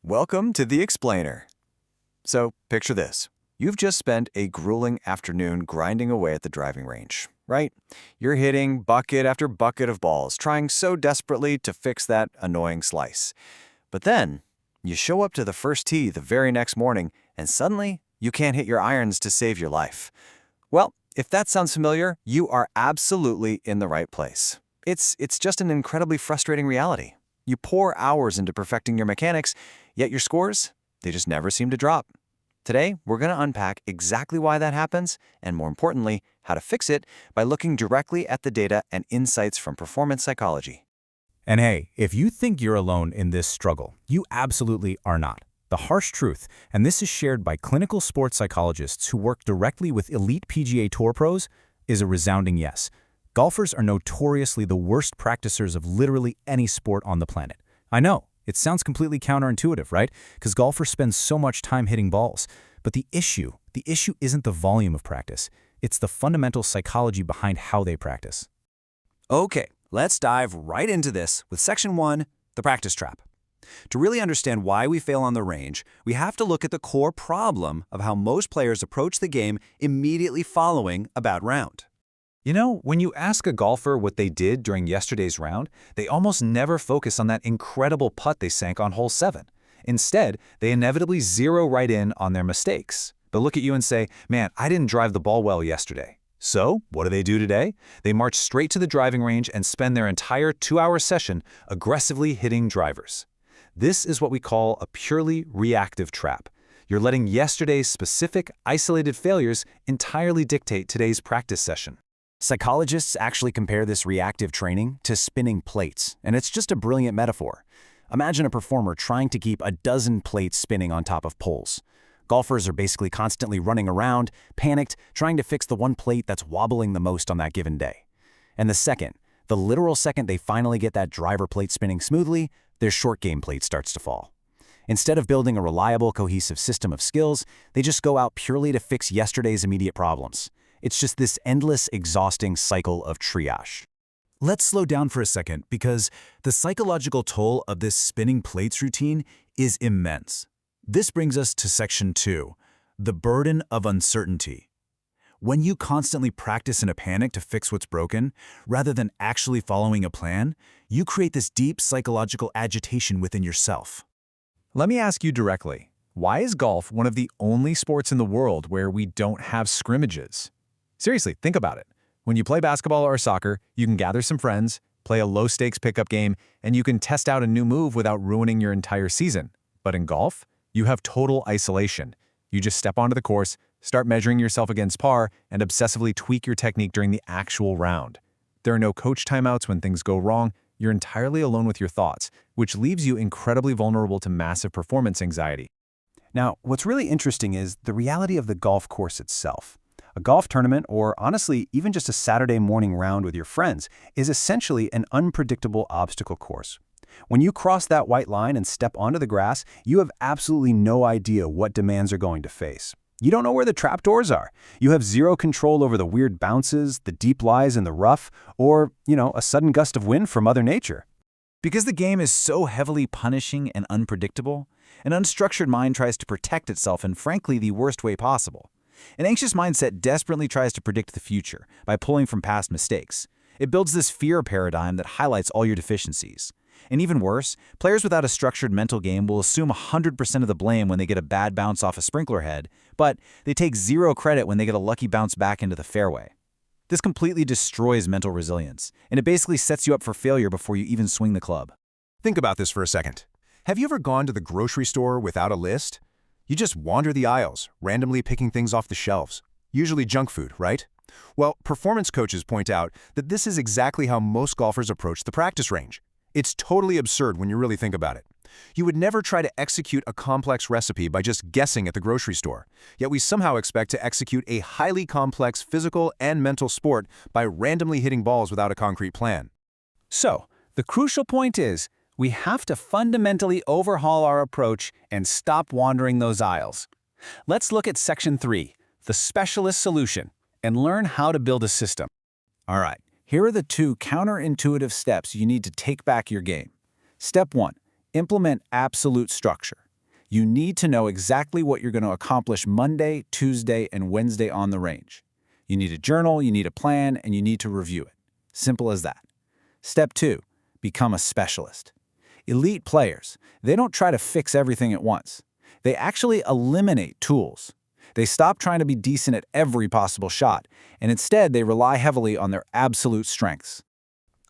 Welcome to The Explainer. So, picture this. You've just spent a grueling afternoon grinding away at the driving range, right? You're hitting bucket after bucket of balls, trying so desperately to fix that annoying slice. But then, you show up to the first tee the very next morning, and suddenly, you can't hit your irons to save your life. Well, if that sounds familiar, you are absolutely in the right place. It's just an incredibly frustrating reality. You pour hours into perfecting your mechanics, yet your scores, they just never seem to drop. Today, we're going to unpack exactly why that happens, and more importantly, how to fix it by looking directly at the data and insights from performance psychology. And hey, if you think you're alone in this struggle, you absolutely are not. The harsh truth, and this is shared by clinical sports psychologists who work directly with elite PGA Tour pros, is a resounding yes. Golfers are notoriously the worst practicers of literally any sport on the planet. I know, it sounds completely counterintuitive, right? Because golfers spend so much time hitting balls. But the issue isn't the volume of practice. It's the fundamental psychology behind how they practice. Okay, let's dive right into this with Section 1, the practice trap. To really understand why we fail on the range, we have to look at the core problem of how most players approach the game immediately following a bad round. You know, when you ask a golfer what they did during yesterday's round, they almost never focus on that incredible putt they sank on hole 7. Instead, they inevitably zero right in on their mistakes. They'll look at you and say, man, I didn't drive the ball well yesterday. So, what do today? They march straight to the driving range and spend their entire 2-hour session aggressively hitting drivers. This is what we call a purely reactive trap. You're letting yesterday's specific, isolated failures entirely dictate today's practice session. Psychologists actually compare this reactive training to spinning plates, and it's just a brilliant metaphor. Imagine a performer trying to keep a dozen plates spinning on top of poles. Golfers are basically constantly running around, panicked, trying to fix the one plate that's wobbling the most on that given day. And the literal second they finally get that driver plate spinning smoothly, their short game plate starts to fall. Instead of building a reliable, cohesive system of skills, they just go out purely to fix yesterday's immediate problems. It's just this endless, exhausting cycle of triage. Let's slow down for a second because the psychological toll of this spinning plates routine is immense. This brings us to Section 2, the burden of uncertainty. When you constantly practice in a panic to fix what's broken, rather than actually following a plan, you create this deep psychological agitation within yourself. Let me ask you directly, why is golf one of the only sports in the world where we don't have scrimmages? Seriously, think about it. When you play basketball or soccer, you can gather some friends, play a low-stakes pickup game, and you can test out a new move without ruining your entire season. But in golf, you have total isolation. You just step onto the course, start measuring yourself against par, and obsessively tweak your technique during the actual round. There are no coach timeouts when things go wrong. You're entirely alone with your thoughts, which leaves you incredibly vulnerable to massive performance anxiety. Now, what's really interesting is the reality of the golf course itself. A golf tournament, or honestly, even just a Saturday morning round with your friends, is essentially an unpredictable obstacle course. When you cross that white line and step onto the grass, you have absolutely no idea what demands are going to face. You don't know where the trapdoors are. You have zero control over the weird bounces, the deep lies in the rough, or, a sudden gust of wind from Mother Nature. Because the game is so heavily punishing and unpredictable, an unstructured mind tries to protect itself in frankly the worst way possible. An anxious mindset desperately tries to predict the future by pulling from past mistakes. It builds this fear paradigm that highlights all your deficiencies. And even worse, players without a structured mental game will assume 100% of the blame when they get a bad bounce off a sprinkler head, but they take zero credit when they get a lucky bounce back into the fairway. This completely destroys mental resilience, and it basically sets you up for failure before you even swing the club. Think about this for a second. Have you ever gone to the grocery store without a list? You just wander the aisles, randomly picking things off the shelves. Usually junk food, right? Well, performance coaches point out that this is exactly how most golfers approach the practice range. It's totally absurd when you really think about it. You would never try to execute a complex recipe by just guessing at the grocery store, yet we somehow expect to execute a highly complex physical and mental sport by randomly hitting balls without a concrete plan. So, the crucial point is, we have to fundamentally overhaul our approach and stop wandering those aisles. Let's look at Section 3, the specialist solution, and learn how to build a system. All right, here are the 2 counterintuitive steps you need to take back your game. Step 1. Implement absolute structure. You need to know exactly what you're going to accomplish Monday, Tuesday, and Wednesday on the range. You need a journal, you need a plan, and you need to review it. Simple as that. Step 2. Become a specialist. Elite players, they don't try to fix everything at once. They actually eliminate tools. They stop trying to be decent at every possible shot, and instead they rely heavily on their absolute strengths.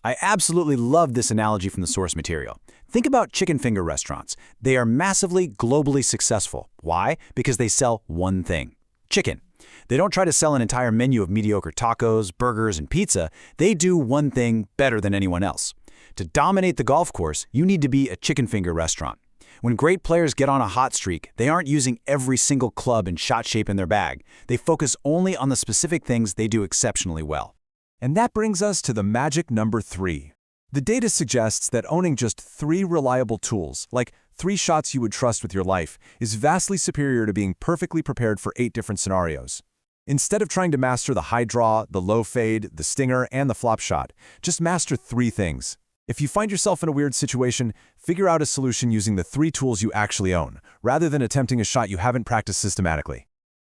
I absolutely love this analogy from the source material. Think about chicken finger restaurants. They are massively, globally successful. Why? Because they sell one thing: chicken. They don't try to sell an entire menu of mediocre tacos, burgers, and pizza. They do one thing better than anyone else. To dominate the golf course, you need to be a chicken finger restaurant. When great players get on a hot streak, they aren't using every single club and shot shape in their bag. They focus only on the specific things they do exceptionally well. And that brings us to the magic number 3. The data suggests that owning just 3 reliable tools, like 3 shots you would trust with your life, is vastly superior to being perfectly prepared for 8 different scenarios. Instead of trying to master the high draw, the low fade, the stinger, and the flop shot, just master 3 things. If you find yourself in a weird situation, figure out a solution using the 3 tools you actually own, rather than attempting a shot you haven't practiced systematically.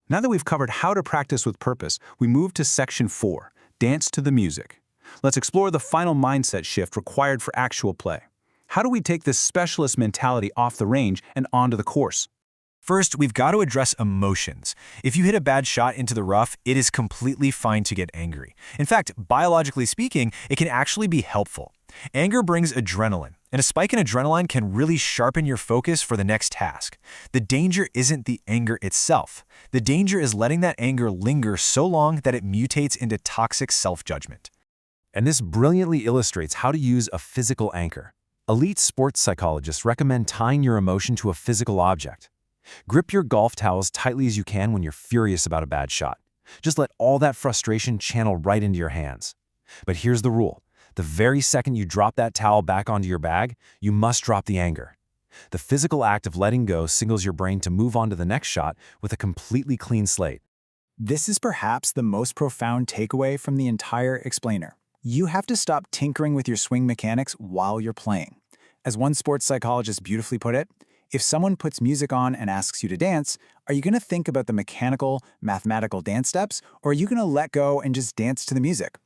Now that we've covered how to practice with purpose, we move to Section 4, Dance to the Music. Let's explore the final mindset shift required for actual play. How do we take this specialist mentality off the range and onto the course? First, we've got to address emotions. If you hit a bad shot into the rough, it is completely fine to get angry. In fact, biologically speaking, it can actually be helpful. Anger brings adrenaline, and a spike in adrenaline can really sharpen your focus for the next task. The danger isn't the anger itself. The danger is letting that anger linger so long that it mutates into toxic self-judgment. And this brilliantly illustrates how to use a physical anchor. Elite sports psychologists recommend tying your emotion to a physical object. Grip your golf towel as tightly as you can when you're furious about a bad shot. Just let all that frustration channel right into your hands. But here's the rule. The very second you drop that towel back onto your bag, you must drop the anger. The physical act of letting go signals your brain to move on to the next shot with a completely clean slate. This is perhaps the most profound takeaway from the entire explainer. You have to stop tinkering with your swing mechanics while you're playing. As one sports psychologist beautifully put it, if someone puts music on and asks you to dance, are you going to think about the mechanical, mathematical dance steps, or are you going to let go and just dance to the music?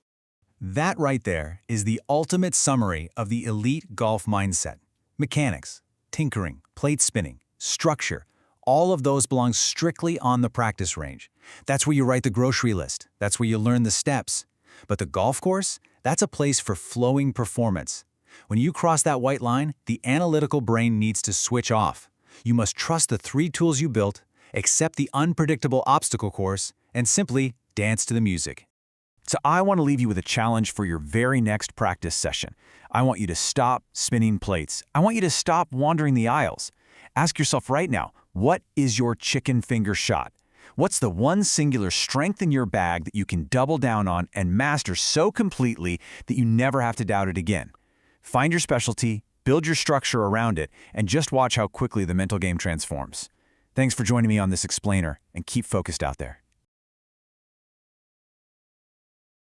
That right there is the ultimate summary of the elite golf mindset. Mechanics, tinkering, plate spinning, structure, all of those belong strictly on the practice range. That's where you write the grocery list. That's where you learn the steps. But the golf course, that's a place for flowing performance. When you cross that white line, the analytical brain needs to switch off. You must trust the 3 tools you built, accept the unpredictable obstacle course, and simply dance to the music. So I want to leave you with a challenge for your very next practice session. I want you to stop spinning plates. I want you to stop wandering the aisles. Ask yourself right now, what is your chicken finger shot? What's the one singular strength in your bag that you can double down on and master so completely that you never have to doubt it again? Find your specialty, build your structure around it, and just watch how quickly the mental game transforms. Thanks for joining me on this explainer, and keep focused out there.